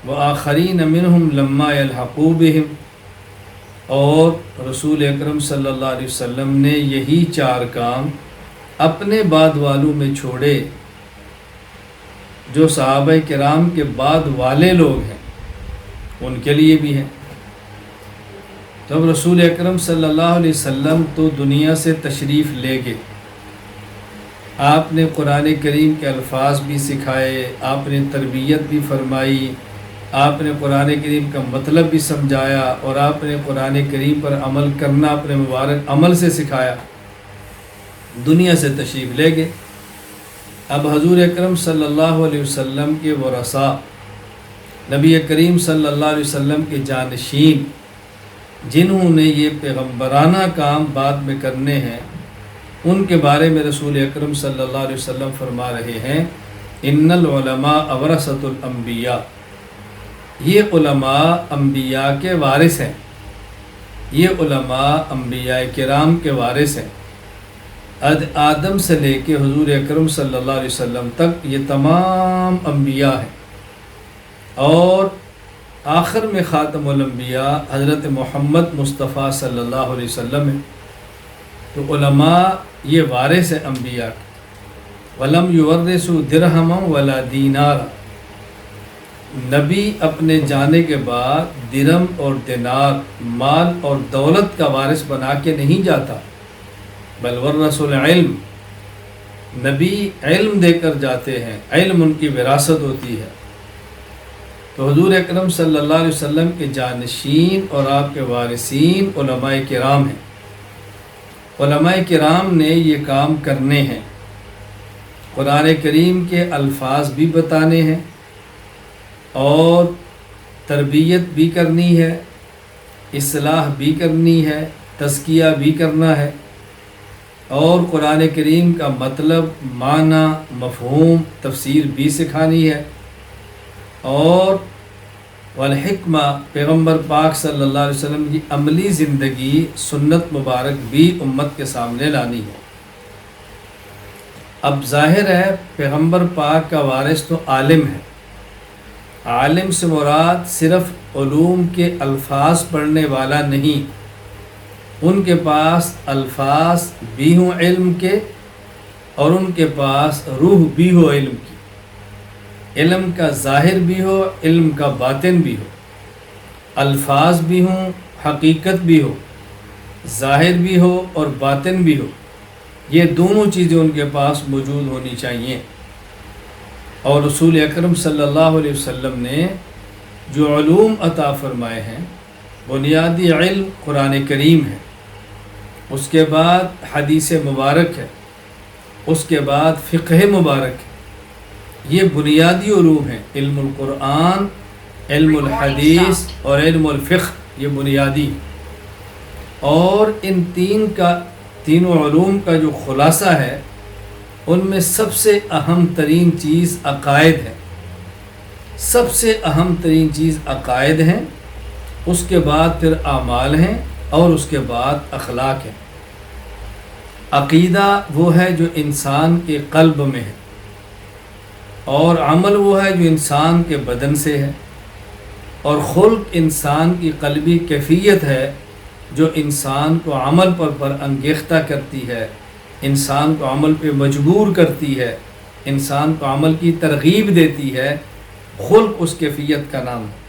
وآخرین منہم لما یلحقوا بہم، اور رسول اکرم صلی اللہ علیہ وسلم نے یہی 4 کام اپنے بعد والوں میں چھوڑے جو صحابہ کرام کے بعد والے لوگ ہیں ان کے لیے بھی ہیں۔ جب رسول اکرم صلی اللہ علیہ وسلم تو دنیا سے تشریف لے گئے، آپ نے قرآن کریم کے الفاظ بھی سکھائے، آپ نے تربیت بھی فرمائی، آپ نے قرآن کریم کا مطلب بھی سمجھایا، اور آپ نے قرآن کریم پر عمل کرنا اپنے مبارک عمل سے سکھایا، دنیا سے تشریف لے گئے۔ اب حضور اکرم صلی اللہ علیہ وسلم کے ورثاء، نبی کریم صلی اللہ علیہ وسلم کے جانشین، جنہوں نے یہ پیغمبرانہ کام بعد میں کرنے ہیں، ان کے بارے میں رسول اکرم صلی اللہ علیہ وسلم فرما رہے ہیں ان العلماء ورثۃ الانبیاء، یہ علماء انبیاء کے وارث ہیں، یہ علماء انبیاء کرام کے وارث ہیں۔ آدم سے لے کے حضور اکرم صلی اللہ علیہ وسلم تک یہ تمام انبیاء ہیں، اور آخر میں خاتم الانبیاء حضرت محمد مصطفیٰ صلی اللہ علیہ وسلم ہیں۔ تو علماء یہ وارث ہیں انبیاء کے۔ وَلَمْ يُوَرِّثُوا دِرْهَمًا وَلَا دِینَارًا، نبی اپنے جانے کے بعد درہم اور دینار، مال اور دولت کا وارث بنا کے نہیں جاتا، بل ورثوا العلم، نبی علم دے کر جاتے ہیں، علم ان کی وراثت ہوتی ہے۔ تو حضور اکرم صلی اللہ علیہ وسلم کے جانشین اور آپ کے وارثین علماء کرام ہیں۔ علماء کرام نے یہ کام کرنے ہیں، قرآن کریم کے الفاظ بھی بتانے ہیں، اور تربیت بھی کرنی ہے، اصلاح بھی کرنی ہے، تزکیہ بھی کرنا ہے، اور قرآن کریم کا مطلب، معنی، مفہوم، تفسیر بھی سکھانی ہے، اور والحکمہ، پیغمبر پاک صلی اللہ علیہ وسلم کی عملی زندگی، سنت مبارک بھی امت کے سامنے لانی ہے۔ اب ظاہر ہے پیغمبر پاک کا وارث تو عالم ہے، عالم سے مراد صرف علوم کے الفاظ پڑھنے والا نہیں، ان کے پاس الفاظ بھی ہوں علم کے، اور ان کے پاس روح بھی ہو علم کی، علم کا ظاہر بھی ہو، علم کا باطن بھی ہو، الفاظ بھی ہوں، حقیقت بھی ہو، ظاہر بھی ہو اور باطن بھی ہو، یہ دونوں چیزیں ان کے پاس موجود ہونی چاہیے۔ اور رسول اکرم صلی اللہ علیہ وسلم نے جو علوم عطا فرمائے ہیں، بنیادی علم قرآن کریم ہے، اس کے بعد حدیث مبارک ہے، اس کے بعد فقہ مبارک ہے، یہ بنیادی علوم ہیں۔ علم القرآن، علم الحدیث اور علم الفقہ، یہ بنیادی، اور ان تینوں علوم کا جو خلاصہ ہے، ان میں سب سے اہم ترین چیز عقائد ہے، سب سے اہم ترین چیز عقائد ہیں، اس کے بعد پھر اعمال ہیں، اور اس کے بعد اخلاق ہے۔ عقیدہ وہ ہے جو انسان کے قلب میں ہے، اور عمل وہ ہے جو انسان کے بدن سے ہے، اور خلق انسان کی قلبی کیفیت ہے جو انسان کو عمل پر انگیختہ کرتی ہے، انسان کو عمل پہ مجبور کرتی ہے، انسان کو عمل کی ترغیب دیتی ہے، خلق اس کیفیت کا نام ہے۔